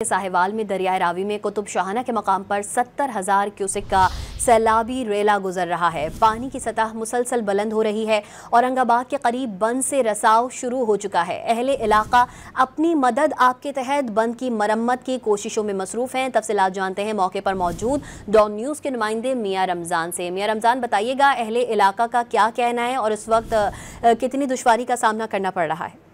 साहिवाल में दरियाए रावी में कुतुब शाहाना के मकाम पर 70,000 क्यूसेक का सैलाबी रेला गुजर रहा है। पानी की सतह मुसलसल बुलंद हो रही है। औरंगाबाद के करीब बंद से रसाव शुरू हो चुका है। अहले इलाका अपनी मदद आपके तहत बंद की मरम्मत की कोशिशों में मसरूफ हैं। तफसीलात जानते हैं मौके पर मौजूद डॉन न्यूज़ के नुमाइंदे मियां रमज़ान से। मियां रमज़ान, बताइएगा अहले इलाका का क्या कहना है और इस वक्त कितनी दुश्वारी का सामना करना पड़ रहा है?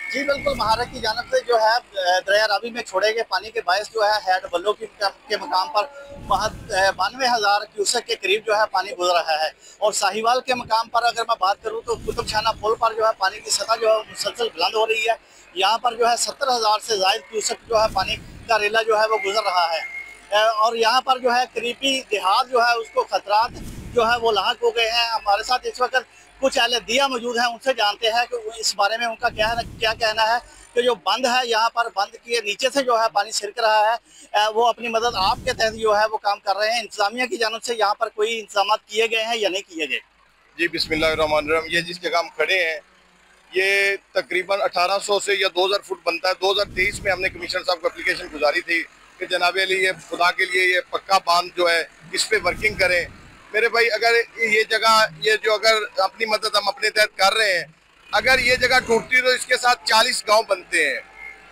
जी बिल्कुल, महाराष्ट्र की जानब से जो है दरिया रावी में छोड़े गए पानी के बायस जो है हेड बल्लो के मकाम पर 92,000 क्यूसेक के करीब जो है पानी गुजर रहा है। और साहिवाल के मकाम पर अगर मैं बात करूं तो कुतुब शाहाना पुल पर जो है पानी की सतह जो है मुसलसल बुलंद हो रही है। यहाँ पर जो है 70,000 से ज़ायद क्यूसेक जो है पानी का रेला जो है वो गुजर रहा है। और यहाँ पर जो है करीबी देहात जो है उसको खतरात जो है वो लाक हो गए हैं। हमारे साथ इस वक्त कुछ अहले दिया मौजूद हैं, उनसे जानते हैं कि इस बारे में उनका क्या कहना है कि जो बंद है यहाँ पर बंद के नीचे से जो है पानी छिड़क रहा है, वो अपनी मदद आपके तहत जो है वो काम कर रहे हैं। इंतजामिया की जानब से यहाँ पर कोई इंतजाम किए गए हैं या नहीं किए गए? जी बिस्मिल्लाहिर्रहमानिर्रहीम। ये जिस जगह हम खड़े हैं ये तकरीबन 1800 से या 2000 फुट बनता है। 2023 में हमने कमिश्नर साहब को एप्लीकेशन गुजारी थी कि जनाब अली ये खुदा के लिए ये पक्का बांध जो है इस पे वर्किंग करें। मेरे भाई, अगर ये जगह ये जो अगर अपनी मदद हम अपने तहत कर रहे हैं, अगर ये जगह टूटती तो इसके साथ 40 गांव बनते हैं।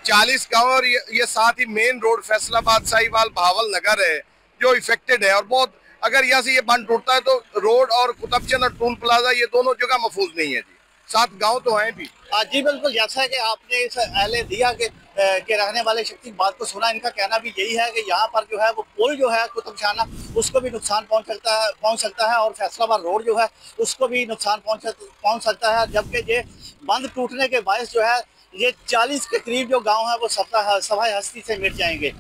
40 गांव और ये साथ ही मेन रोड फैसलाबाद साहिवाल बहावल नगर है जो इफेक्टेड है। और बहुत अगर यहाँ से ये बंद टूटता है तो रोड और कुतुबचंद और टूल प्लाजा ये दोनों जगह महफूज नहीं है जी। 7 गांव तो हैं भी। जी बिल्कुल, जैसा कि आपने इस अहले दिया के रहने वाले शख्स की बात को सुना, इनका कहना भी यही है कि यहाँ पर जो है वो पुल जो है कुतुब शाहाना उसको भी नुकसान पहुँच सकता है और फैसलाबाद रोड जो है उसको भी नुकसान पहुँच सकता है। जबकि ये बंद टूटने के बायस जो है ये 40 के करीब जो गाँव है वो सफाई हस्ती से मिट जाएंगे।